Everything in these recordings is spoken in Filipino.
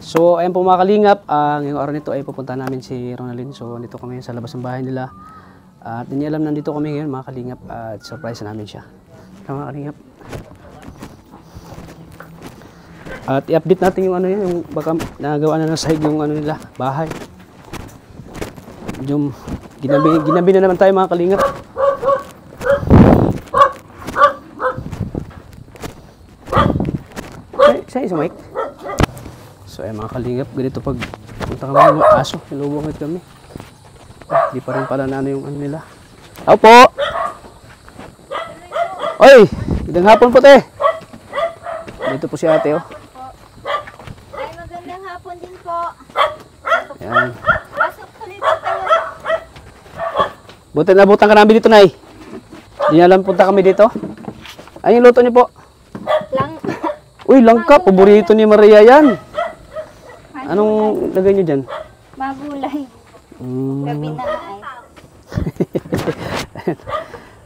So, ayan po mga kalingap, ngayong araw nito ay pupunta namin si Ronaldin. So, nandito kami sa labas ng bahay nila. At hindi alam nandito kami ngayon mga kalingap at surprise namin siya. Mga kalingap. At i-update natin yung ano yun, yung baka nagawa na ng sahig yung ano nila, bahay. Yung ginabi na naman tayo mga kalingap. Saan yung mic? So ay mga kalingap, ganito pag punta kami ng aso, nilubungit kami. Di pa rin pala na ano yung ano nila. Opo! Oy! Magandang hapon po te! Dito po si ate oh. Ay, magandang hapon din po. Ayan. Pasok tuloy po kayo. Buti nabutan ka namin dito, Nay. Di na alam punta kami dito. Ay, yung luto niyo po. Lang. Uy, langka. Paborito ni Maria yan. Anong lagay niyo dyan? Magulay. Gabi na ay.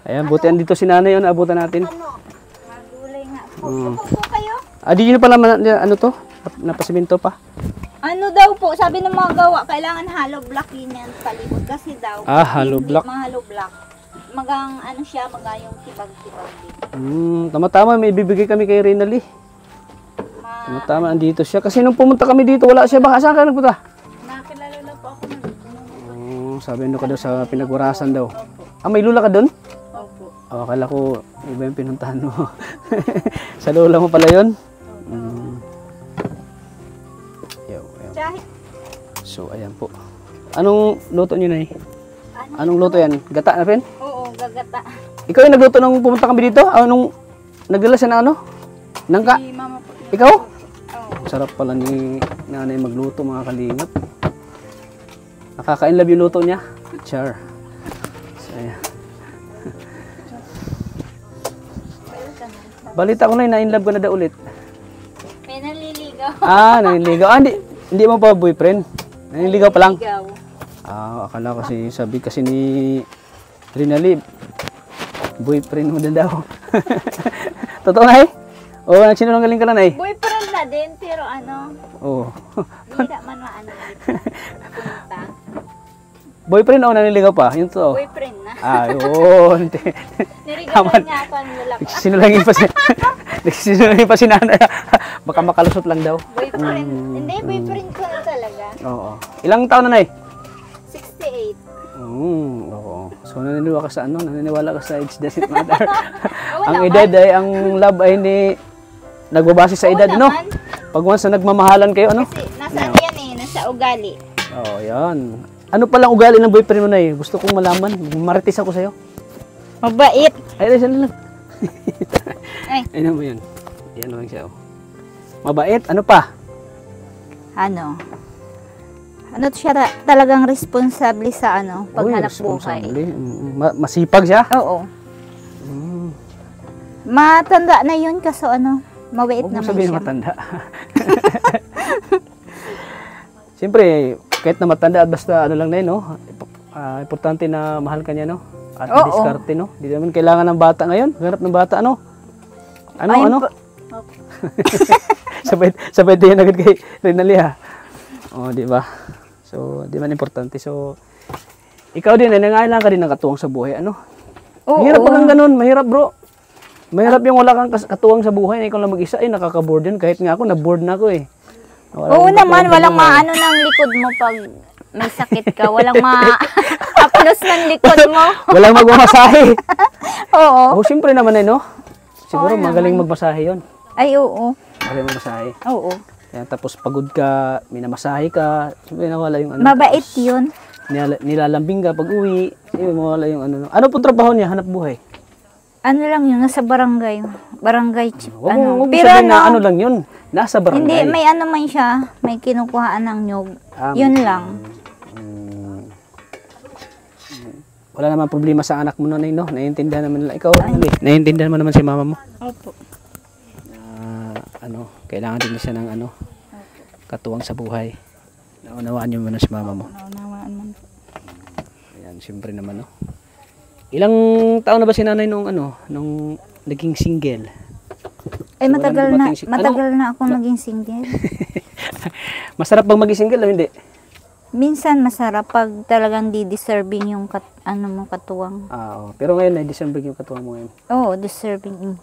Ayan, buti andito si nanay yun. Abutan natin. Ano? Magulay nga po. Upo po kayo. Di nyo pala, ano to? Napasiminto pa. Ano daw po, sabi ng mga gawa, kailangan hollow block yun yan palibot. Kasi daw, Hollow block. Mga hollow block. Magang ano siya, magayong tibag-tibag din. Tama-tama, may ibibigay kami kay Rinali. Tama-tama, andito siya. Kasi nung pumunta kami dito, wala siya. Baka saan ka nagpunta? Nakilala na po ako ng Sabi nyo ka daw sa pinagwarasan daw. May lula ka doon? Opo. Akala ko, iba yung pinuntahan mo. Sa lola mo pala yun? Kahit So, ayan po. Anong luto nyo, Nay? Anong luto yan? Gata na rin? oo, gagata. Ikaw yung nagluto nung pumunta kami dito? Nung nagdala siya na ano? Nangka? Si mama po. Ikaw? Oo. Sarap pala ni nanay magluto mga kalingap. Nakaka-inlove yung luto niya. Char. So, ayan. Balita ko na na-inlove ko na daw ulit. May naliligaw. Naniligaw. Hindi mo pa boyfriend? Naniligaw pa lang? Naliligaw. Akala ko sabi kasi ni Rinali, boyfriend mo na daw. Totoo na eh? Oo, nagsinungaling ka na eh? Boyfriend na din, pero ano, Oo. hindi naman maano punta. Boyfriend o naniligaw pa? Yun to. Boyfriend na. Yun. Nirigawan niya ako ang lalaki. Nagsisinulangin pa si nanay. Baka makalusot lang daw. Boyfriend. Hindi, boyfriend ko na talaga. Oo. Ilang taon na, Nay? 68. Oo. So naniniwala ka sa naniniwala ka sa age doesn't matter. Oo Ang naman. edad ay, ang love ay nagbabase sa edad, no? naman. Pag once na nagmamahalan kayo, ano? Kasi nasa ano yan eh, nasa ugali. Oo, yan. Ano palang ugali ng boyfriend mo, Nay? Gusto kong malaman. Marites ako sa'yo. Mabait. Ay, saan lang. Ay. Ay, mo yun. Yan lang siya, oh. Mabait. Ano pa? Ano siya talagang responsable sa paghanap buhay. Responsable. Masipag siya? Oo. Matanda na yun kaso mabait Huwag mo naman sabihin siya. matanda. Siyempre, kahit na matanda at basta lang na yun, no? Importante na mahal ka niya, no? At Oo. diskarte, no? Hindi naman kailangan ng bata ngayon. Ganap ng bata, ano? Ano? Sabay din agad kay Rinali, ha? Di ba? So, di man importante. So, ikaw din, nangailangan ka din ng katuwang sa buhay, ano? Oo. Mahirap pag ang ganun. Mahirap, bro. Mahirap yung wala kang katuwang sa buhay. Ikaw lang mag-isa, nakaka-board yun. Kahit nga ako, na-board na ako, eh. Oo naman, walang maano ng likod mo pag may sakit ka. Walang ma-aplos ng likod mo. Walang magmamasahe. Oo. Siyempre naman, no? Siguro Oo magaling naman. magmasahe yun. Ay, oo. Magaling magmasahe. Oo. Kaya tapos pagod ka, minamasahe ka, siyempre nawala yung Mabait yun. Nilalambing ka pag uwi, mawala yung Ano pong trabaho niya, hanap buhay? Ano lang yun, nasa barangay. Barangay, Huwag mo pero sabihin na ano lang yun, nasa barangay. hindi, may man siya, may kinukuhaan ng nyog. Yun lang. Wala naman problema sa anak mo na, no? Naiintindihan naman nila. Ikaw, naiintindihan mo naman si mama mo? Opo. Kailangan din siya ng katuwang sa buhay. Naunawaan niyo muna si mama mo. Naunawaan man. Ayan, siyempre naman, no? Ilang taon na ba si nanay nung naging single? Ay, So, matagal walang na, dumating matagal na ako naging single. Masarap bang mag-single o hindi? Minsan masarap pag talagang di-deserving yung mo katuwang. Oo. Pero ngayon, December yung katuwa mo ngayon. Oo, deserving.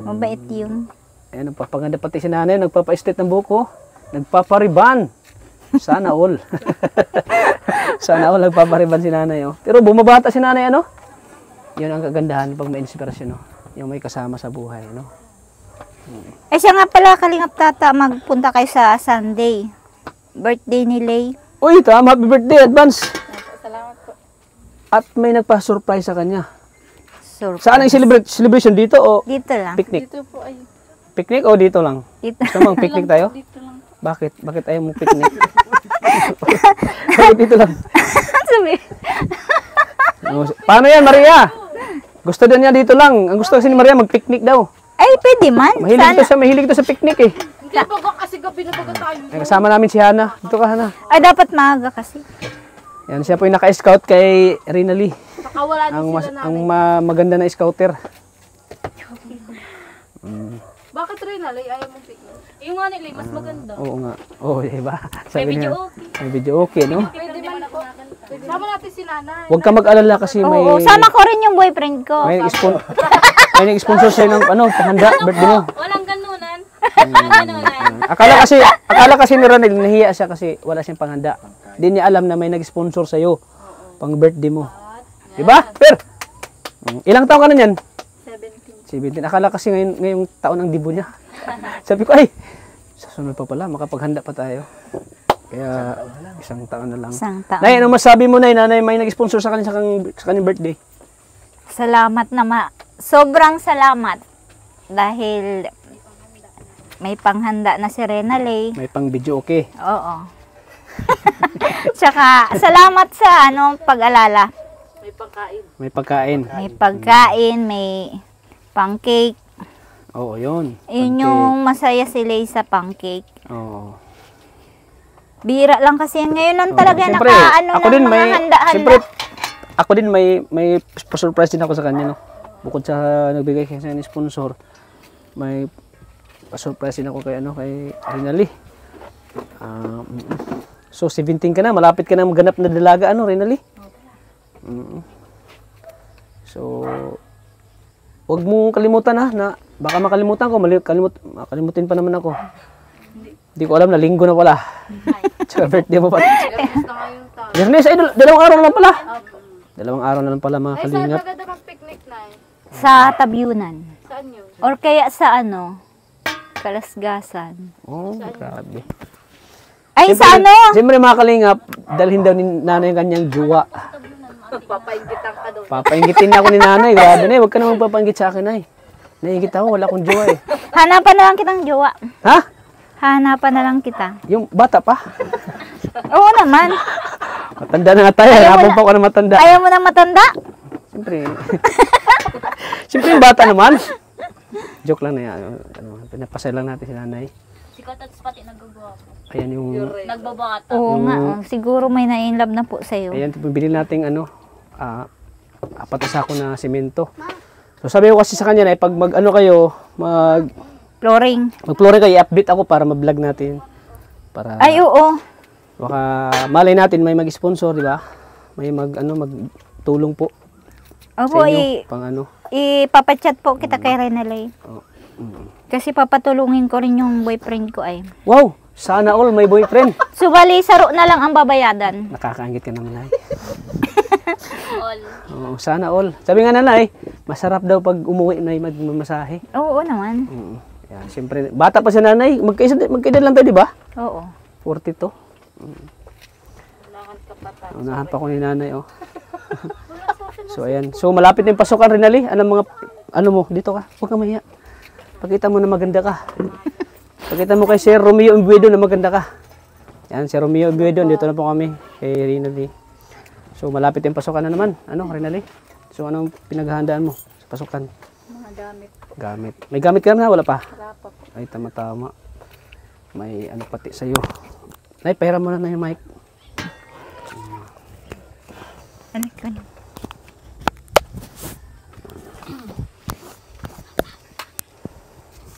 Mabait yun. Ayan, nagpapaganda pati si nanay, nagpapa-estate ng buko, nagpapariban. Sana all. Sana all nagpapariban si nanay. Oh. Pero bumabata si nanay, ano? Yun ang kagandahan pag may inspirasyon, no? Yung may kasama sa buhay, no? Eh siya nga pala, Kalingap Tata, magpunta kayo sa Sunday. Birthday ni Lay. Uy, tama, happy birthday, advance. Salamat po. At may nagpa-surprise sa kanya. Surprise. Saan ang celebration? Dito o Dito lang. picnic? Dito po ay. Picnic o dito lang? Dito. Gusto mo picnic tayo? Dito lang. Bakit? Bakit ayaw mo picnic? Bakit dito lang? Sabi. Paano yan, Maria? Gusto daw niya dito lang. Ang gusto kasi ni Maria, mag-picnic daw. Ay, pwede man. Mahilig to sa picnic eh. Hindi baga kasi gabi na baga tayo. Ay, kasama namin si Hana. Dito ka, Hana. Ay, dapat maaga kasi. Yan, siya po yung naka-scout kay Rina Lee. Nakawala din sila na. Ang maganda na scouter. Bakit rin alay ayaw mong picnic? Yung nga nila, mas maganda. Oo nga. Oo, diba? Sabi May video niya, okay. may video okay, no? Pwede man po. Sama natin si nanay. Huwag ka mag-alala kasi may... Oo, sama ko rin yung boyfriend ko. May nag-sponsor sa'yo ng pahanda, birthday mo. Walang ganunan. Walang ganunan. Akala kasi ni Ronald, nahiya siya kasi wala siyang panghanda. Hindi niya alam na may nag-sponsor sa'yo pang birthday mo. Diba? Per! Ilang taon ka na yan? 17. Akala kasi ngayong taon ang dibo niya. Sabi ko, ay, sa sunod pa pala, makapaghanda pa tayo. Kaya, isang taon na lang. Isang taon. Nay, ano masabi mo, Nay? Nanay, may nag-sponsor sa kanyang birthday. Salamat na sobrang salamat. Dahil may panghanda na si Rena Lay. May pang video okay. Oo. Tsaka, salamat sa pag-alala. May pagkain. May pagkain. May pagkain, may pancake. Oo, yun. Yun yung masaya si Lay sa pancake. Oo. Bira lang kasi ngayon lang Oo. talaga Siyempre, ako ng din mga may, handa-handa. siyempre, ako din may surprise din ako sa kanya, no? Bukod sa nagbigay kasi ng sponsor, may surprise din ako kay Rinali. So 17 ka na, malapit ka na maganap na dalaga, Rinali? So wag mong kalimutan na baka makalimutan ko, makalimutin pa naman ako. Hindi ko alam na linggo na pala. Tsaka birthday mo pa. Biyernes, ay dalawang araw na lang pala. Dalawang araw na lang pala mga Ay, saan kalingap. maganda mag-picnic na eh? Sa Tabyunan. Saan yun? Or kaya sa Kalasgasan. Oh, grabe. Ay, sa Siyempre mga kalingap, dalhin daw ni nanay yung kanyang jowa. Papaingitan ka doon. Papaingitin niya ako ni nanay. Grabe na huwag ka naman papaingit sa akin ay. Naingit ako, wala akong jowa eh. Hanapan na lang kitang jowa. Ha? Hanapan na lang kita. Yung bata pa? Oo naman. Matanda na nga tayo. Hanapan pa ako na matanda. Ayaw mo na matanda? Siyempre. Siyempre yung bata naman. Joke lang na yan. Pinapasay lang natin si nanay. Si Katats pati nagagawa po. Ayan yung... Nagbabata. Oo nga. Siguro may na-inlove na po sa'yo. Ayan, binili natin apat na sako na simento. So sabi ko kasi sa kanya na pag kayo, Flooring. mag-flooring kayo, i-update ako para ma-vlog natin. Para Ay, oo. baka malay natin may mag-sponsor, di ba? May magtulong po Opo, sa inyo. Pang ipapachat po kita kay Renalay. Oh. Kasi papatulungin ko rin yung boyfriend ko ay. Wow! Sana all may boyfriend. Subali, saro na lang ang babayadan. Nakakaangit ka naman ay. All. Oo, sana all. Sabi nga nanay, masarap daw pag umuwi na magmamasahe. Oo naman. Yan, siyempre, bata pa si nanay. Magkaedad lang tayo, di ba? Oo. 42. Unahan pa ko ni nanay, oh. So, ayan. So, malapit na yung pasukan, Rinali. Ano mo? Dito ka. Huwag ka mahiya. Pakita mo na maganda ka. Pakita mo kay Sir Romeo Imbuedo na maganda ka. Yan, Sir Romeo Imbuedo. Dito na po kami kay Rinali. So, malapit yung pasukan na naman. Rinali? So, anong pinaghahandaan mo sa pasukan? Mga gamit. Gamit. May gamit ka na? Wala pa? Wala pa po. Ay, tama-tama. May pati sa'yo. Nay, pahiram mo na yung mic. Ano ko na?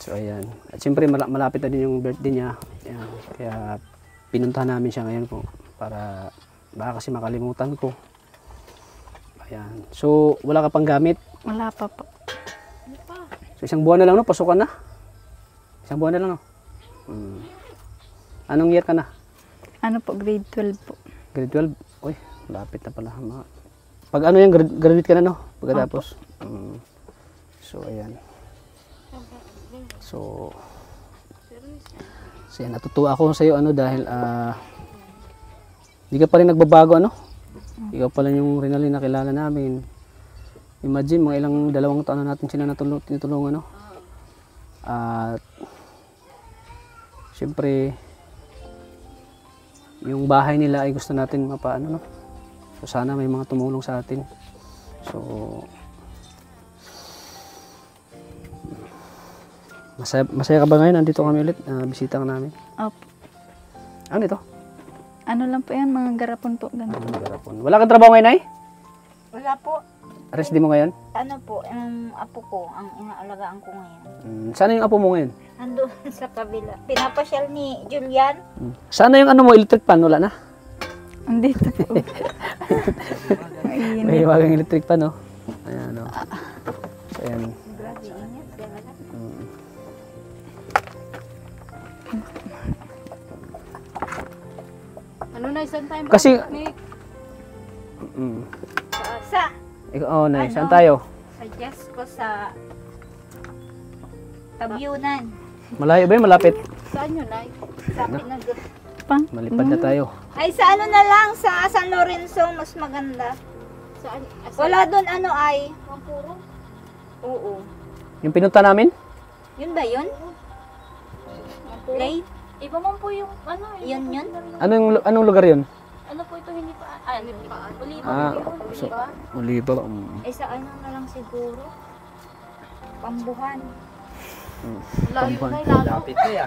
So, ayan. At siyempre, malapit na din yung birthday niya. Ayan. Kaya, pinuntahan namin siya ngayon po para baka kasi makalimutan ko. Ayan. So, wala ka pang gamit. Wala pa po. So, isang buwan na lang, no? Pasukan na. Isang buwan na lang, no? Anong year ka na? Ano po, grade 12 po. Grade 12? Uy, lapit na pala. Pag ano yan, graduate ka na, no? Pagkatapos. So, ayan. So, yan, natutuwa ako sa iyo, ano, dahil, hindi ka pa rin nagbabago, ano? Ikaw pala yung Rinalyn na kilala namin. Imagine, mga dalawang taon na natin sila tinutulungan, no? At, siyempre, yung bahay nila ay gusto natin mapaano, no? So, sana may mga tumulong sa atin. So, masaya ka ba ngayon? Nandito kami ulit. Bisita ka namin. Opo. Ano ito? Ano lang po yan, mga garapon po. Ganun. Garapon. Wala kang trabaho ngayon, ay? Wala po. Arrest di mo ngayon? Ano po, ang apo ko, ang inaalagaan ko ngayon. Sana yung apo mo ngayon? Ando sa kabila. Pinapasyal ni Julian. Sana yung ano mo, electric pan, wala na? Andito po. May wagang electric pan, no? Ayan, no? So, ayan. Grabe, ingat. Ano na, isang time Kasi- ba? Nick? Sa, Ikaw, Nay, Ano? saan tayo? suggest ko sa Tabyunan. Malayo ba yun? Malapit? Saan yun, Nay? Sa pinag... Malipad na tayo. Ay, sa ano na lang, sa San Lorenzo, mas maganda. Saan? Wala doon ano ay. Pampuro? Oo. Yung pinunta namin? Yun ba yun? Pampuro? Late? Iba man po yung, ano, Yun yun? Anong lugar yun? Ano po ito, hindi pa, hindi pa. Oliva Ah, po yun, so- Oliva. Oliva. Eh, sa ano na lang siguro? Pambuhan. Layo na, lalo. Lapit na ya.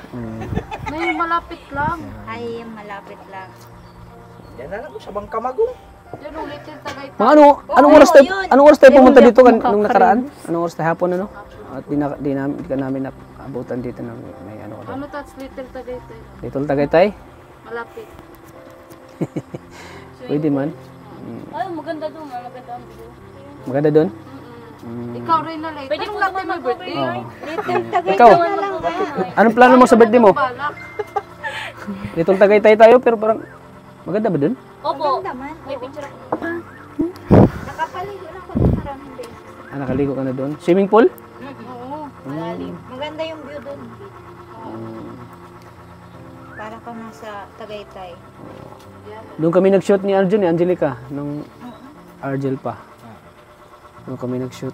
Na yung malapit lang. Ay, malapit lang. Yan na lang sa Bangkamagong. Yan ulit yung tagay Mga anong Oo, oras tayo, yun. anong oras tayo Yung pumunta dito makakarin. nung nakaraan? Anong oras tayo hapon, ano? At di ka namin naabutan dito ng may ano ka doon. Ano touch little tagay tayo? Little Tagaytay? Malapit. Pwede man. Ay, maganda doon, maganda ang view. Maganda doon? Ikaw rin na late. Pwede mong natin may birthday. Oo. Little Tagaytay Ikaw? na lang. Anong plano mo sa birthday mo? Balak. Little Tagaytay tayo pero parang maganda ba doon? Opo. Maganda man. May picture ako. Nakapaligo na ako doon maraming beses. Nakaligo ka na doon? Swimming pool? Oo. Malalim. Maganda yung view doon. Para ka nasa Tagaytay. Doon kami nag-shoot ni Arjun, ni Angelica, nung Argel pa. Doon kami nag-shoot.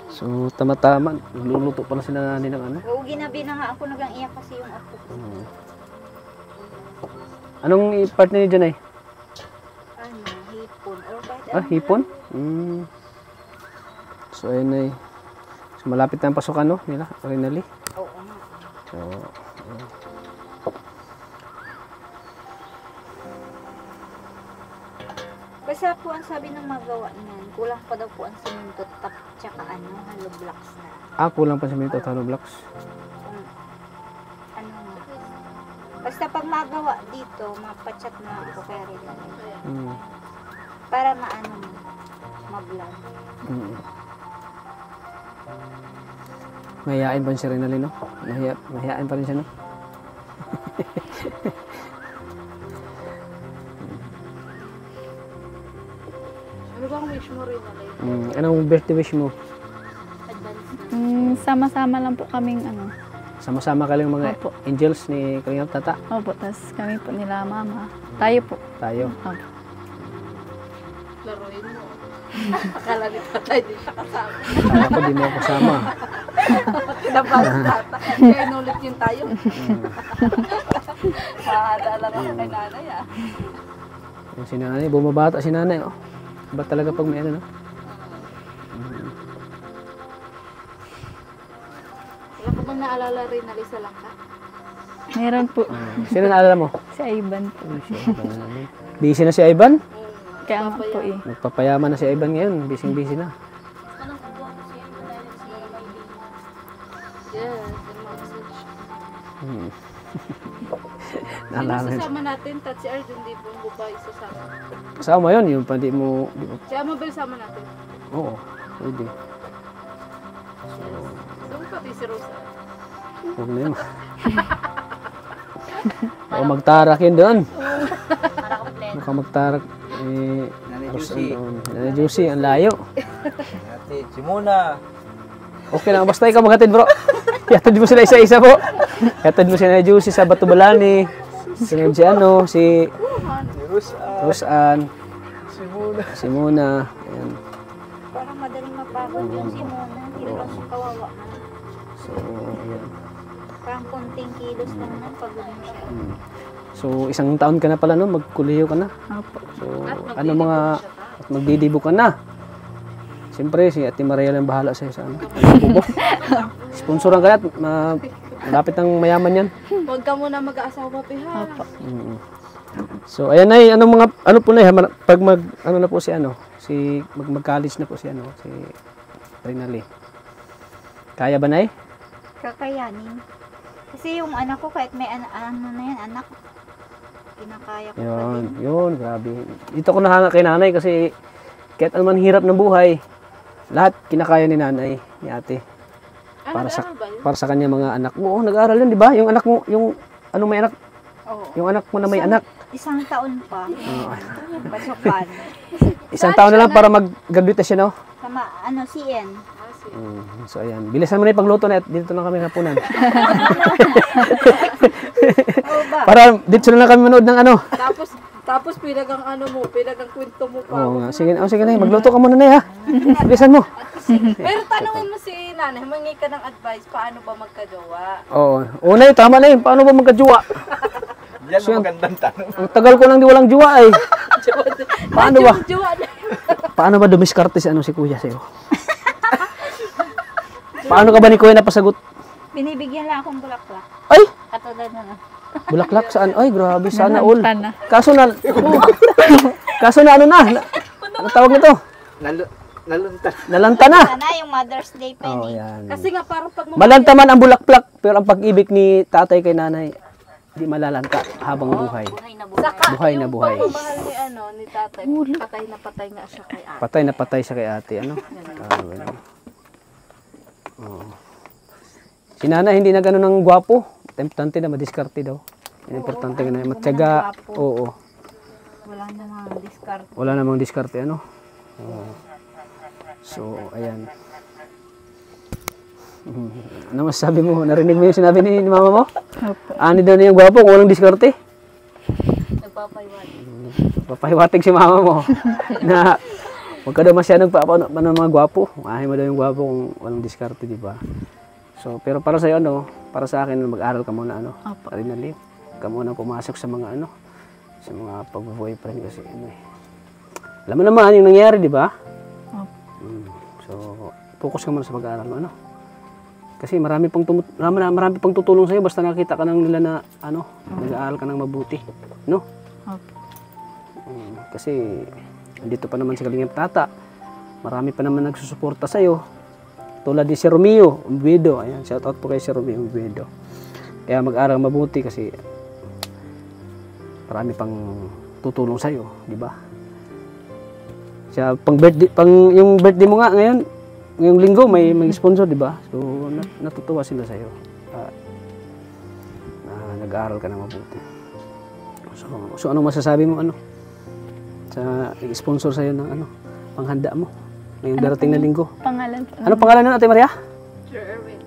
So, tama-tama. Luluto pala sila nanin ng ano. Oo, ginabi na nga ako nagang iyak kasi yung apo ko. Anong partner niyo dyan ay? Ano, hipon. Or kahit Ah, hipon? So, ayun ay. So, malapit na ang pasukan, no? Nila, Rinalyn. Oo nga. So, Basta po ang sabi ng magawa niyan, kulang pa daw po ang simento tsaka ano, hollow blocks na. kulang pa sa minute at hollow blocks. Kung ano nga. Basta pag magawa dito, mapachat na ako kaya rin lang. Para maano mo, mablan. Mahihain pa rin si Rinalyn, no? Mahihain pa rin siya, no? Ano bang wish mo rin na late? Anong birthday wish mo? Advance na. Sama-sama lang po kaming ano. Sama-sama ka lang mga Opo. angels ni Kalingap Tata. Opo, tas kami po nila mama. Tayo po. Tayo. Opo. Laruin mo. Akala ni tatay di siya kasama. Kaya ko di mo ako kasama. Labas tata. Kaya inulit yung tayo. Maadala ka kay nanay ah. Yung si nanay, bumabata si nanay, oh. Ba talaga pag may ano, no? Wala ka bang naalala rin na Lisa lang ka? Meron po. Sino naalala mo? Si Ivan po. Busy na si Ivan? Kaya nga po eh. Nagpapayaman na si Ivan ngayon. Busy na. Anong kubuha ko siya yung dahil sa mga may Yes, yung message. Sino Nalaman. sasama natin? Tat si Arjun, di po yung babae sasama. Kasama yun, yung pa di mo... Si Amabel sama natin. Oo, pwede. Doon pati si Rosa. Huwag na yun. O magtarak yun doon. Para kompleto. Mukhang magtarak. Eh, Nanay Rosa Juicy. doon. Nanay Juicy, ang layo. Ate, Simona. Okay lang, basta ikaw maghatid bro. Yatid mo sila isa-isa po. Yatid mo si Nanay Juicy sa Batubalani. Si ano, si Si Rosa. Rosan, Simona. si Muna. Ayan. Parang madaling mapagod yung si Mona. Hindi lang siya kawawa. So, ayan. Parang konting kilos lang na pagod na siya. So, isang taon ka na pala, no? Magkuliyo ka na. Opo. So, ano mga... At magdidibo ka na. Siyempre, si Ate Maria lang bahala sa'yo sa ano. Sponsoran ka na at malapit ng mayaman yan. Huwag ka muna mag-aasawa, Piha. Mm. So, ayan na anong mga... Ano po na pag ano na po si ano, mag-college na po si ano, si Rinali. Kaya ba na Kakayanin. Kasi yung anak ko, kahit may ano na yan, anak, kinakaya ko pa din. Yun, grabe. Dito ko nahanga kay nanay kasi kahit ano man hirap ng buhay, lahat kinakaya ni nanay, ni ate. Ah, Para sa nag-aaral ba yun? para sa kanya mga anak. Oo, nag-aaral yun, di ba? Yung anak mo, yung ano may anak, Oo. yung anak mo na may anak. Isang taon pa. Pasukan. Isang taon na lang para mag-graduate na siya, no? Sama, CN. Ah, sige. So, ayan. Bilisan mo na yung pagluto na at dito na kami hapunan. Oo ba? Para dito na lang kami manood ng ano. Tapos pinagang ano mo, pinagang kwento mo pa. Oo nga. Sige na, magluto ka muna na, ha? Bilisan mo. Pero tanungin mo si nanay, humingi ka ng advice, paano ba magkajowa? Oo. Una yun, tama na yun. Paano ba magka-juwa? Yan ang magandang tanong. Ang tagal ko lang di walang juwa, eh. Paano ba? Jowa na. Paano ba dumiskarte si ano si kuya sa'yo? Paano ka ba ni kuya napasagot? Binibigyan lang akong bulaklak. Ay! Katulad na. Bulaklak saan? Ay, grabe, sana all. Kaso na, ano na? Ano tawag nito? Naluntan. Nalanta na. Sana yung Mother's Day pa Oh, yun. yan. Kasi nga parang pag Malanta man ang bulaklak, pero ang pag-ibig ni tatay kay nanay, di malalanta habang buhay. Buhay na buhay. saka Buhay na yung buhay. pagmamahal ni tatay, patay na patay nga siya kay ate. Patay na patay siya kay ate, ano? Ganun. Oo. Si nanay hindi na gano'n ng gwapo. Importante na madiskarte daw. Importante na matyaga. Oo. Wala namang discard. Wala namang diskarte, ano? Oo. So, ayan. Ano masasabi mo? Narinig mo yung sinabi ni mama mo? Ani daw niya yung gwapo kung walang diskarte? Papahiwatig si mama mo na huwag ka daw masyadong ng mga gwapo. Ahin mo daw yung gwapo kung walang diskarte, di ba? So, pero para sa'yo, ano, para sa akin, mag-aral ka muna, ano, Rinali. Ka muna pumasok sa mga, ano, sa mga pag-boyfriend kasi, ano, eh. Alam mo naman yung nangyari, di ba? So, focus ka muna sa pag-aaral mo, ano. Kasi marami pang tutulong sa'yo basta nakita ka ng nila na, ano, nag-aaral ka ng mabuti, no? Kasi, dito pa naman si Kalingap Tata. Marami pa naman nagsusuporta sa'yo. Tulad ni si Romeo Umbedo. Ayan, shout out po kay si Romeo Umbedo. Kaya mag-aral mabuti kasi marami pang tutulong sa iyo, di ba? Siya yung birthday mo nga ngayon, ngayong linggo may sponsor, di ba? So natutuwa sila sa iyo. Nag-aaral ka na mabuti. So ano masasabi mo ano? Sa sponsor sa iyo ng ano, panghanda mo? Ngayong darating na linggo. Pangalan po. Ano pangalan nun, Ate Maria? Sir Erwin.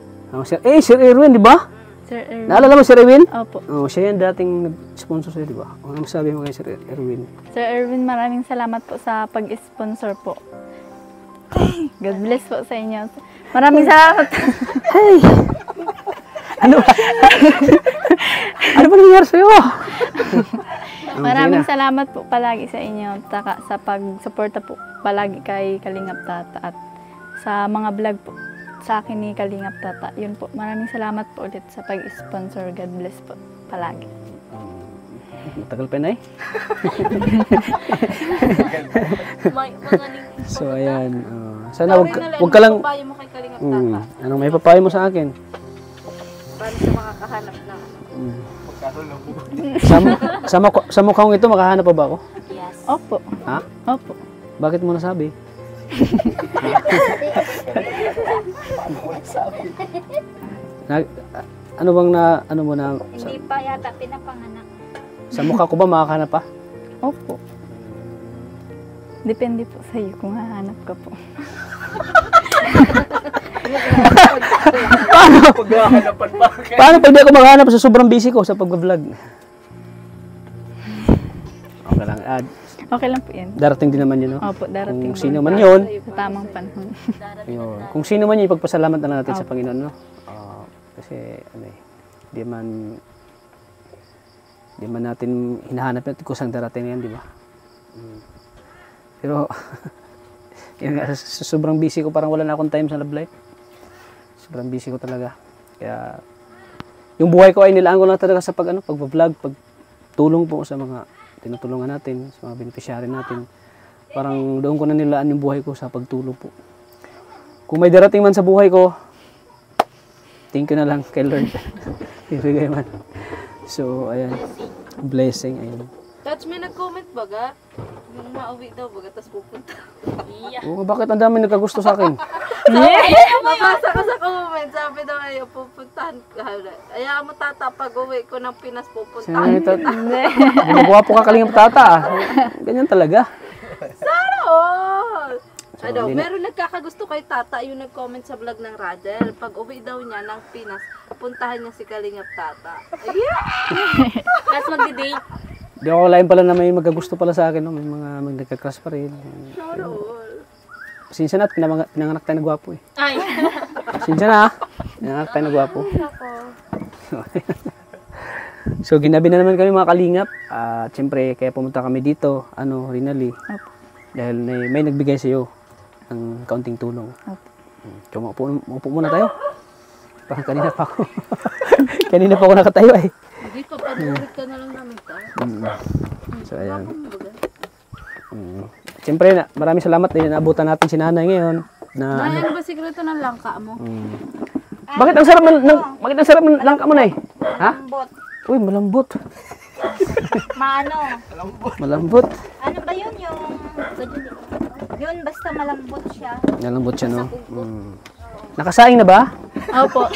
Sir Erwin, di ba? Sir Erwin. Naalala mo Sir Erwin? Opo. Oh, siya yung dating nag-sponsor sa'yo, di ba? Ano masabi mo kay Sir Erwin? Sir Erwin, maraming salamat po sa pag-sponsor po. God bless po sa inyo. Maraming salamat. Hey! Ano ba? Ano ba nangyari sa'yo? Maraming salamat po palagi sa inyo. Sa pag-suporta po palagi kay Kalingap Tata at sa mga vlog po sa akin ni Kalingap Tata. Yun po. Maraming salamat po ulit sa pag-sponsor. God bless po palagi. Matagal pa na eh. So ayan. Sana wag ka lang... Papayo mo kay Kalingap Tata. Anong may papayo mo sa akin? Paano siya makakahanap ng Sa mukhang ito, makahanap pa ba ako? Yes. Opo. Ha? Opo. Bakit mo nasabi? Ano bang ano mo na, Hindi pa yata pinapanganak. sa mukha ko ba makakahanap pa? Opo. Depende po sa iyo kung hahanap ka po. Paghahanapan pa. Paano pag di ako makahanap sa sobrang busy ko sa pag-vlog? Okay lang. Okay lang po yan. Darating din naman yun, no? Opo, darating Kung po. sino man yun, Sa tamang panahon. yun. Kung sino man yun, ipagpasalamat na lang natin sa Panginoon, no? Kasi, di man natin hinahanap natin kung saan darating yan, di ba? Pero, yun nga, sa sobrang busy ko, parang wala na akong time sa love life. Sobrang busy ko talaga. Kaya, yung buhay ko ay nilaan ko lang talaga sa pag-vlog, pagtulong po sa mga tinutulungan natin, sa mga beneficiary natin. Parang doon ko na nilaan yung buhay ko sa pagtulong po. Kung may darating man sa buhay ko, thank you na lang kay Lord. Ibigay man. So, ayan. Blessing, ayan. Touch, may nag-comment baga? Yung mauwi daw baga, tapos pupunta. Oo, bakit ang dami nagkagusto sa akin? Mabasa ko sa comment, sabi daw ay pupuntahan ka. Ayaw mo tata, pag uwi ko ng Pinas, pupuntahan. Gwapo ka kalingap tata, ah. Ganyan talaga. Sana all! So, Ano, hindi na- meron nagkakagusto kay tata, yung nag-comment sa vlog ng Radel. Pag uwi daw niya ng Pinas, puntahan niya si Kalingap tata. Tapos magdi-date. Di ako lain pala na may magkagusto pala sa akin, no? May mga nagka-crush pa rin. Sana all. Pasensya na at pinanganak tayo na gwapo eh. Ay. Pasensya na, ah. Pinanganak tayo na gwapo. So, ginabi na naman kami mga kalingap. At syempre, kaya pumunta kami dito, Rinali. Opo. Dahil may nagbigay sa iyo ng kaunting tulong. Opo. So, maupo muna tayo. Parang kanina pa ako. Kanina pa ako nakatayo eh. Hindi pa, panulit ka na lang namin ta. So, ayan. Siyempre, maraming salamat din. Naabutan natin si nanay ngayon. Na, Nay, ano ba sikreto ng langka mo? bakit ang sarap ng langka mo, nay? Ha? Malambot. Uy, malambot. Maano? Malambot. Ano ba yun yung... Yun, basta malambot siya. Malambot siya, no? Nakasaing na ba? Opo.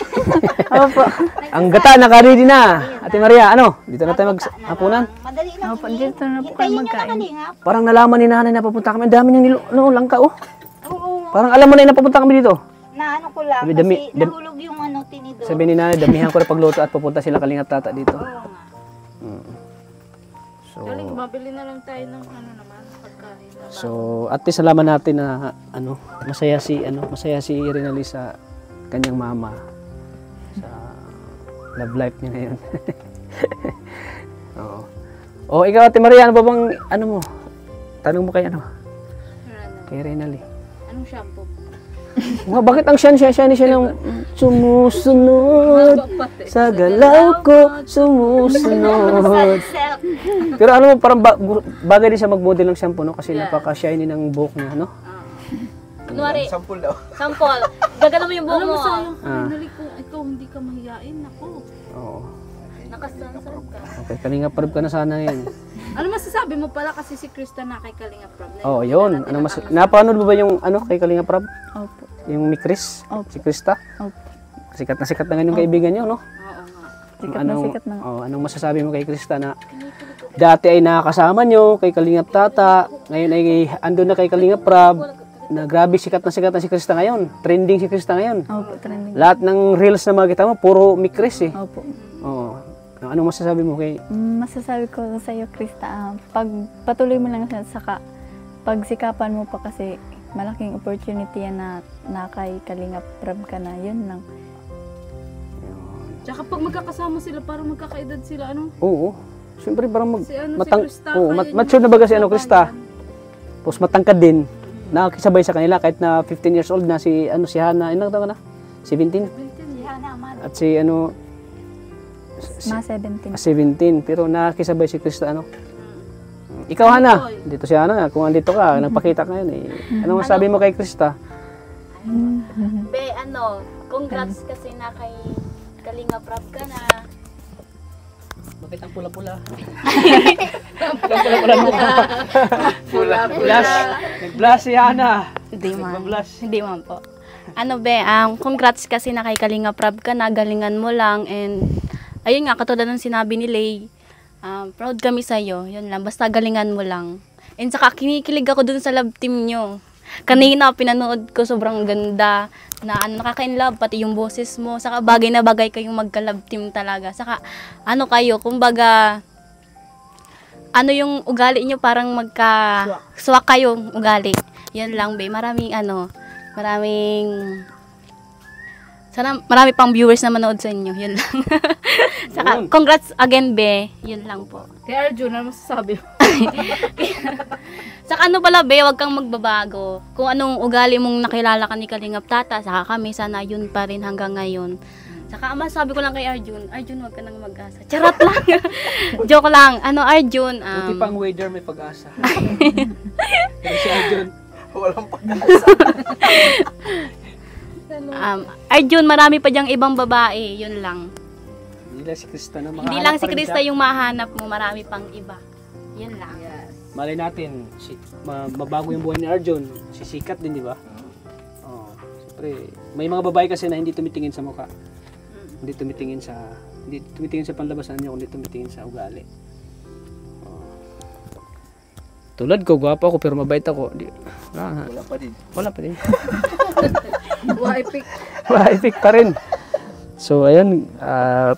Opo. Ang gata, naka-ready na. Ate Maria, dito na tayo mag-hapunan. Madali lang. Opo, yun. dito na po kayo Hintayin nyo na magkain. kalingap. Parang nalaman ni nanay na papunta kami. Ang dami niyang langka, oh. Oo. Parang alam mo na yun na papunta kami dito. Na ano ko lang. Sabi, Kasi nahulog yung tinidor. Sabi ni nanay, damihan ko na pagluto at pupunta sila kalingap tata dito. Oo nga. So, Galing, mabili na lang tayo ng naman, pagkain. so at least salamat natin na masaya si Rinali sa kanyang mama sa love life niya ngayon. Oo. Oh, ikaw Ate Maria, ano ba bang mo? Tanong mo kay kay Rinali. Anong shampoo? Bakit ang siya ng sumusunod sa galaw ko, sumusunod. Self. Pero parang bagay din siya mag-model ng shampoo, no? Kasi napaka-shiny ng buhok niya, no? Kunwari, Sampul daw. sampol. Gagana mo yung buhok Alam mo. mo sayang, finally kung ikaw hindi ka mahiyain, ako. Oo. Nakasansarap ka. Okay, kalinga parab ka na sana yan. Ano masasabi mo pala kasi si Krista na kay Kalinga Prab? Oo, yun. Napanood mo ba yung kay Kalinga Prab? Opo. Yung mi Chris? Opo. Si Krista? Opo. Sikat na ngayon yung kaibigan niyo, no? Oo nga. Sikat na sikat na. Anong masasabi mo kay Krista na dati ay nakakasama nyo kay Kalingap Tata, ngayon ay andun na kay Kalinga Prab, na grabe sikat na si Krista ngayon. Trending si Krista ngayon. Opo, trending. Lahat ng reels na makita mo, puro mi Chris eh. Opo. Oo. Anong masasabi mo kay... Masasabi ko sa iyo, Krista, pag patuloy mo lang siya, saka pagsikapan mo pa kasi malaking opportunity yan na kay Kalingap Prab ka na, yun lang. Tsaka pag magkakasama sila, parang magkakaedad sila, ano? Oo. Siyempre parang Si ano, matang... si Krista. Oo, kaya mature na baga si niya Krista. kabayan. Tapos matangkad din. Nakakisabay sa kanila kahit na 15 years old na si Hana. Ilang taon ka na? 17? Yan naman. At si Mga 17. 17. Pero nakakisabay si Krista Ikaw Hana. Dito si Hana. Kung andito ka, nagpakita ka ngayon eh. Anong masabi mo kay Krista? Be, congrats kasi na kay Kalinga Prab ka na. Bakit ang pula-pula? Pula-pula mo. Blush. Nag-blush si Hana. Hindi man. Nag-blush. Hindi man po. Ano be, congrats kasi na kay Kalinga Prab ka, nagalingan mo lang, and ayun nga, katulad ng sinabi ni Lay, proud kami sa'yo, yun lang, basta galingan mo lang. And saka kinikilig ako dun sa love team nyo. Kanina pinanood ko, sobrang ganda, na nakaka-inlove, pati yung boses mo, saka bagay na bagay kayong magka-love team talaga. Saka kayo, kumbaga, yung ugali nyo parang swak kayong ugali. Yan lang be, sana marami pang viewers na manood sa inyo. Yun lang. Saka, congrats again, be. Yun lang po. Kay Arjun, ano masasabi mo? Saka pala, be, wag kang magbabago. Kung anong ugali mong nakilala ka ni Kalingap Tata, saka kami, sana yun pa rin hanggang ngayon. Saka, masabi ko lang kay Arjun, wag ka nang mag-asa. Charot lang. Joke lang. Arjun? Buti pang wader may pag-asa. Pero si Arjun, Walang pag-asa. Arjun, marami pa diyang ibang babae. Yun lang. hindi lang si Krista na Hindi lang si Krista yung mahanap mo, marami pang iba. Yun lang. Malay natin, mabago yung buhay ni Arjun. Sisikat din, di ba? Oh, siyempre, may mga babae kasi na hindi tumitingin sa mukha. Hindi tumitingin sa panlabasan niya, kundi tumitingin sa ugali. Oh. Tulad ko, gwapo ako pero mabait ako. Wala pa din. Wala pa din. Waipik. Waipik pa rin. So, ayun,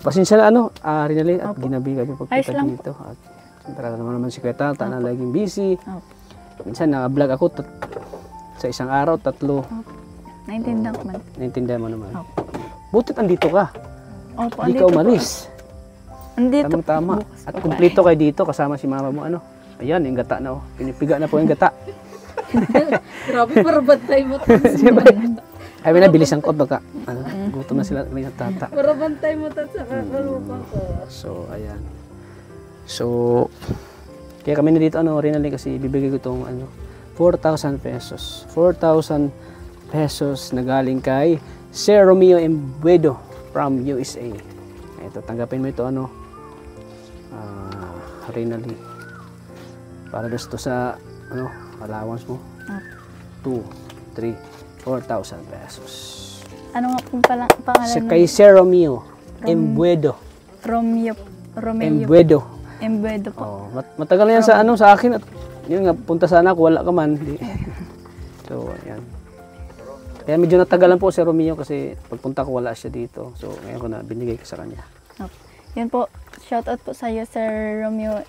pasensya na Rinalyn, at ginabi kami pagpunta dito. At siyempre naman si Kuya Tata na laging busy. Minsan naka-vlog ako sa isang araw, 3. Naintindihan ko man. Naintindihan mo naman. Butit andito ka. Opo, Hindi ka umalis. Andito. Tamang-tama. At kumplito kayo dito kasama si mama mo. Ayan, yung gata na. Pinipiga na po yung gata. Grabe, para bantay mo. Ay, nabilisan ko baka gutom na sila may Tata. Para bantay mo sa kakalupa ko. So, ayan. So, kaya kami na dito, Rinalyn, kasi bibigay ko itong 4,000 pesos. 4,000 pesos na galing kay Sir Romeo Embuedo from USA. Ito, tanggapin mo ito, Rinalyn. Para gusto sa, allowance mo. 2, 3, 4,000 pesos. Ano nga pong pangalan? Kay Sir Romeo Embuedo. Romeo. Embuedo. Embuedo po. Oh, matagal na yan sa akin at yun nga, punta sana ako, wala ka man. So, ayan. Kaya medyo natagalan po si Romeo kasi pagpunta ko wala siya dito. So, ngayon ko na binigay ko sa kanya. Yun po, shoutout po sa iyo, Sir Romeo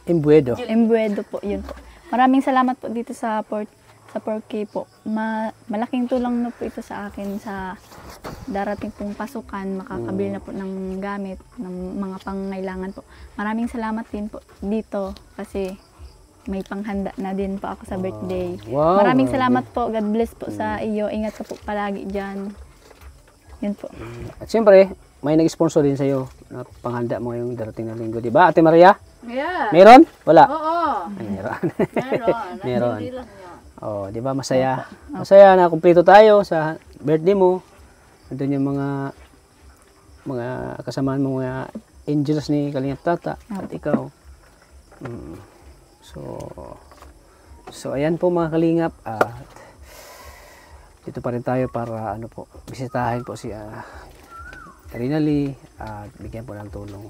Embuedo. Embuedo po, yun po. Maraming salamat po dito sa 4K po. Malaking tulong na po ito sa akin sa darating pong pasukan, makakabili na po ng gamit, ng mga pangangailangan po. Maraming salamat din po dito kasi may panghanda na din po ako sa birthday. Wow, Maraming salamat po. God bless po sa iyo. Ingat ka po palagi dyan. Yun po. At siyempre, may nag-sponsor din sa iyo na panghanda mo ngayong darating na linggo, di ba? Ate Maria? Yeah. Meron? Wala? Oo. Ay, meron. Meron. Meron. Hindi lang yan. Oh, di ba masaya? Masaya na kumpleto tayo sa birthday mo. Andun yung mga kasamaan mo, mga angels ni Kalingap Tata at ikaw. So ayan po mga Kalingap, at dito pa rin tayo para bisitahin po si Rinalyn at bigyan po ng tulong.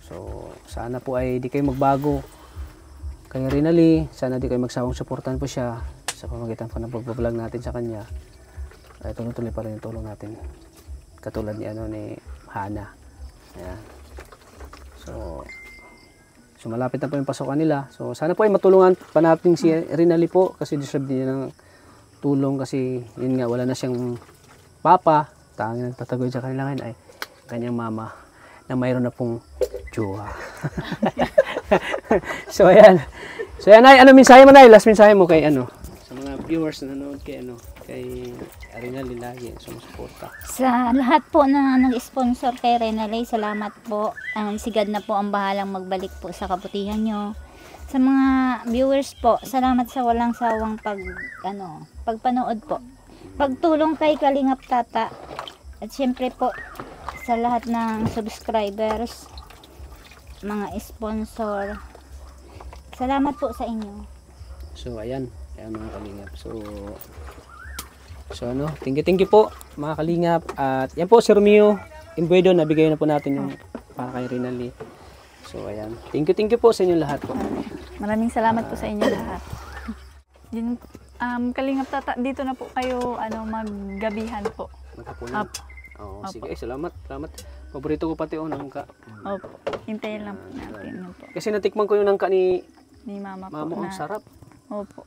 So sana po ay di kayo magbago kay Rinalyn, sana di kayo magsawang suportahan po siya sa pamamagitan po ng pag-vlog natin sa kanya. Ay tuloy-tuloy pa rin yung tulong natin. Katulad ni Hana. Ayan. So malapit na po yung pasokan nila. So sana po ay matulungan pa natin si Rinalyn po kasi deserve din ng tulong kasi yun nga wala na siyang papa. Tanging nagtatagoy sa kanila ngayon ay kanyang mama na mayroon na pong jowa. So ayan. So ayan ay, mensahe mo na, last mensahe mo kay sa mga viewers na nanonood kay Rinalyn lagi sumusuporta. Sa lahat po na nag-sponsor kay Rinalyn, salamat po. Si God na po ang bahalang magbalik po sa kabutihan nyo. Sa mga viewers po, salamat sa walang sawang pagpanood po. Pagtulong kay Kalingap Tata. At syempre po, sa lahat ng subscribers, mga sponsor. Salamat po sa inyo. So ayan, ayan mga kalingap. So ano, thank you po mga kalingap. At yan po si Romeo Imbuedo, nabigay na po natin yung para kay Rinalyn. So ayan, thank you po sa inyo lahat po. Maraming salamat po sa inyo lahat. Din, Kalingap Tata, dito na po kayo maggabihan po. Magkapunan. Oo, sige, salamat. Paborito ko pati nangka. Opo, hintayin lang po natin yun po. Kasi natikman ko yung nangka ni Ni mama po mama, ang na. sarap. Opo.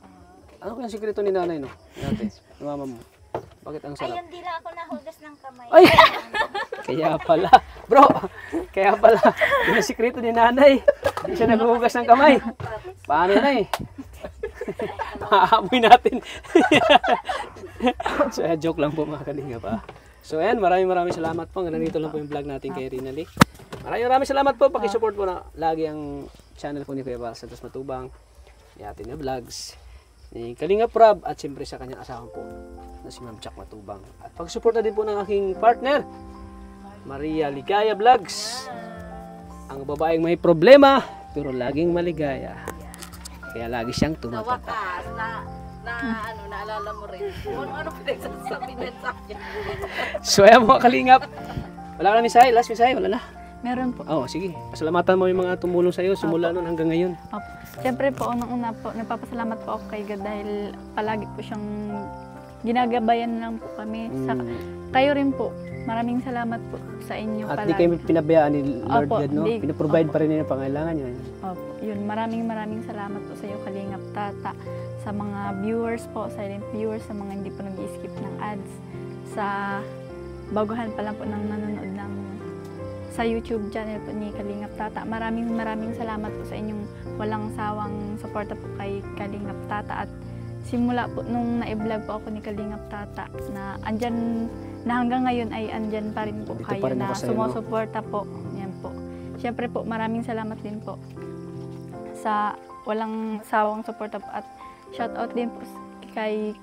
Ano kaya sikreto ni nanay, no? Ni mama mo. Bakit ang sarap? Ayun, di lang ako nahugas ng kamay. Ay! Kaya pala. Bro, kaya pala. Yun ang sikreto ni nanay. Hindi siya naghuhugas ng kamay. Paano na eh? Maamoy natin. So, joke lang po mga kalingap pa. So, ayan, maraming salamat po. Nandito lang po yung vlog natin kay Rinalyn. Maraming salamat po. Pakisupport po na lagi ang channel po ni Kuya Val Santos Matubang. Ni Ate na Vlogs. Ni Kalingap Rob. At siyempre sa kanyang asawa po na si Ma'am Jack Matubang. At pakisupport na din po ng aking partner, Maria Ligaya Vlogs. Ang babaeng may problema, pero laging maligaya. Kaya lagi siyang Sa tumatata. wakas, naalala mo rin. Ano pinagsasabi niya sa akin? So ayan mga kalingap. Wala ka na mensahe? Last mensahe? Wala na? Meron po. Oo, sige. Pasalamatan mo yung mga tumulong sa'yo simula noon hanggang ngayon. Opo. Siyempre po, unang-una po, nagpapasalamat po ako kay God dahil palagi po siyang ginagabayan lang po kami. Kayo rin po, maraming salamat po sa inyo At palagi. di kayo pinabayaan ni Lord Opo, God, no? di- Pinaprovide opo. pa rin niya yung pangailangan niyo. Opo, yun, maraming salamat po sa iyo, Kalingap Tata, sa mga viewers po, silent viewers, sa mga hindi po nag-skip ng ads, sa baguhan pa lang po ng nanonood ng sa YouTube channel po ni Kalingap Tata. Maraming salamat po sa inyong walang sawang suporta po kay Kalingap Tata. At simula po nung na-vlog po ako ni Kalingap Tata na andyan na hanggang ngayon ay andyan pa rin po Dito kayo pa rin na ako sa'yo, no? sumusuporta po. Yan po. Siyempre po, maraming salamat din po sa walang sawang suporta po. At shoutout din po kay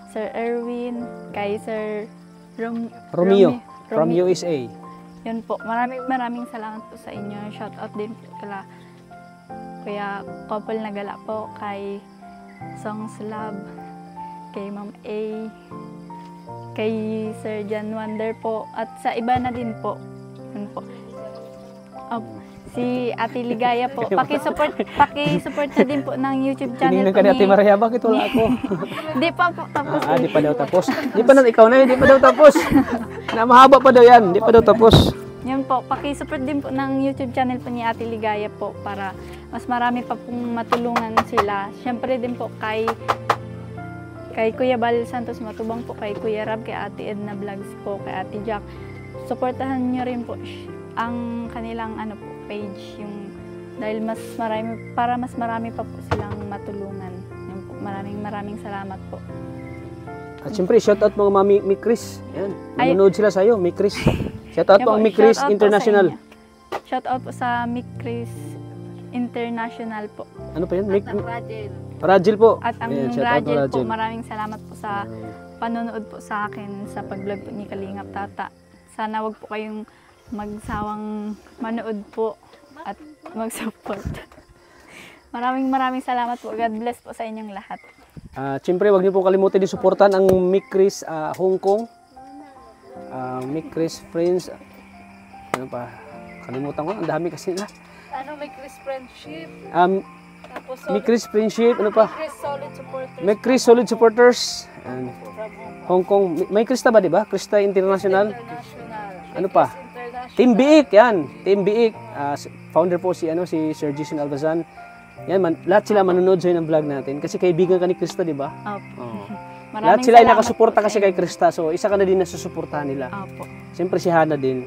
Sir Erwin, kay Sir Romeo, from Romeo. USA. Yun po, maraming salamat po sa inyo. Shoutout din po kala Kuya Couple Nagala po, kay Songs Love, kay Ma'am A, kay Sir John Wonder po, at sa iba na din po. Yun po. Si Ate Ligaya po. Paki-support na din po ng YouTube channel Tinignan po ka ni Ate ni... Maria, bakit wala ako? Di pa po tapos. Di pa daw tapos. Di pa na, ikaw na yun, di pa daw tapos. Na mahaba pa daw yan, di pa daw tapos. Yun po, paki-support din po ng YouTube channel po ni Ate Ligaya po para mas marami pa pong matulungan sila. Siyempre din po kay Kuya Val Santos Matubang po, kay Kuya Rab, kay Ate Edna Vlogs po, kay Ate Jack. Suportahan niyo rin po ang kanilang page, yung dahil mas marami pa po silang matulungan. Yun po, maraming salamat po. At siyempre, shoutout mga Mami Chris. Yan, Ay. nanonood sila sa'yo, Mi Chris. Shoutout po ang Mi Chris International. Shoutout po sa Mi Chris International po. Ano pa yan? Ang Rajel. Rajil po. At ang Ayan, shoutout Rajel po, Rajil. maraming salamat po sa panonood po sa akin sa pag-vlog po ni Kalingap Tata. Sana wag po kayong magsawang manood po at mag-support. Maraming salamat po. God bless po sa inyong lahat. Siyempre, wag niyo po kalimutan din suportan ang Mi Chris Hong Kong. Mi Chris Friends. Ano pa? Kalimutan ko. Ang dami kasi na. May Chris Friendship. Tapos Mi Chris Friendship. Ano pa? Chris Solid Supporters. Mi Chris Solid Supporters. And Hong Kong. May Krista ba, di ba? Krista International. International. Ano pa? International. Team Biik, yan. Team Biik. Founder po si Sir Jason Albazan. Yan, lahat sila manonood sa'yo ng vlog natin. Kasi kaibigan ka ni Krista, di ba? Opo. Oo. Maraming Lahat sila ay salamat nakasuporta po kasi sa kay Krista. So, isa ka na din na susuportahan nila. Opo. Siyempre si Hana din.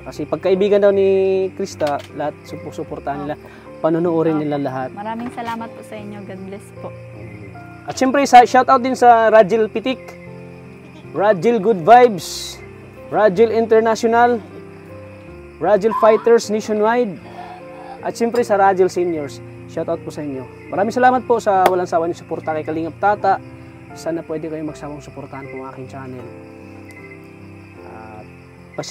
Kasi pagkaibigan daw ni Krista, lahat suportahan nila. Panonoodin nila lahat. Maraming salamat po sa inyo. God bless po. At siyempre, shoutout din sa Rajil Pitik. Rajil Good Vibes. Rajil International. Rajil Fighters Nationwide. At siyempre sa Rajil Seniors. Shoutout po sa inyo. Maraming salamat po sa walang sawa niyong suporta kay Kalingap Tata. Sana pwede kayong magsawang suportahan po ang aking channel. At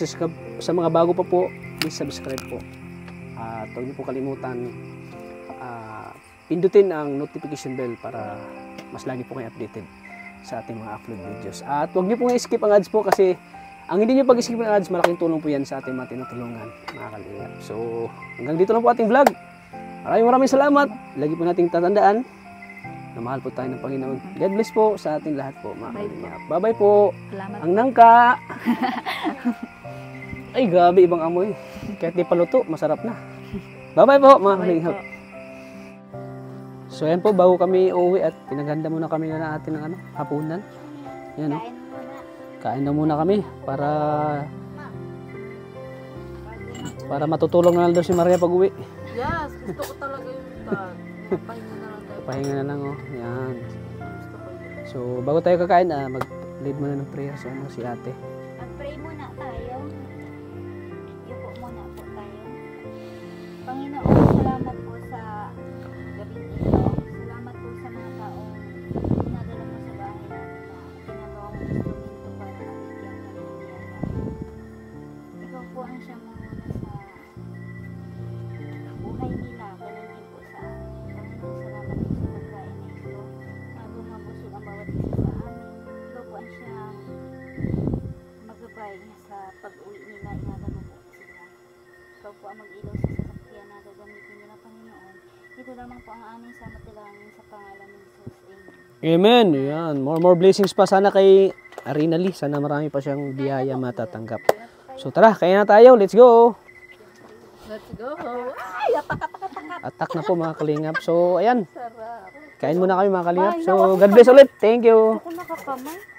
sa mga bago pa po, please subscribe po. At huwag niyo po kalimutan pindutin ang notification bell para mas lagi po kayo updated sa ating mga upload videos. At huwag niyo pong i-skip ang ads po kasi ang hindi niyo pag-skip ng ads, malaking tulong po yan sa ating mga tinutulungan, mga kalingap. So, hanggang dito lang po ating vlog. Maraming salamat. Lagi po nating tatandaan na mahal po tayo ng Panginoon. God bless po sa ating lahat po, mga kalingap. Bye-bye po. Salamat. Ang nangka. Ay, grabe, ibang amoy. Kahit di paluto, masarap na. Bye-bye po, mga kalingap. So, ayan po, bago kami uuwi at pinaghanda muna kami na natin ng hapunan. Yan, no? Kain na muna kami para matutulong na lang daw si Maria pag uwi. Yes, gusto ko talaga yung pahinga na lang tayo. Pahinga na lang, oh. Yan. Gusto ko yun. So, bago tayo kakain, mag-lead muna ng prayer si ate. Mag-pray muna tayo. Yuko muna po tayo. Panginoon, salamat po sa gabing ito. Salamat po sa mga taong nadala mo sa bahay namin na ginagawa mo instrumento para mabigyan kami niya. Ikaw po ang siyang manguna sa buhay nila. Ganun din po sa amin. Panginoon, salamat po sa pagkain na ito. Bago mabusog ang bawat isa sa amin. Ikaw po ang siyang magabay sa pag-uwi nila. Inagano po sila. Ikaw po ang mag-ilaw sa sasakyan na gagamitin nila, Panginoon. Ito lamang po ang aming samatelangin sa pangalan ni Jesus. Amen. Amen. Yan. More blessings pa sana kay Arina Lee. Sana marami pa siyang biyaya matatanggap. So tara, kaya na tayo. Let's go. Let's go. Ay, Attack na po mga kalingap. So ayan. sarap. Kain muna kami mga kalingap. So God bless ulit. Thank you. Ako nakakamay.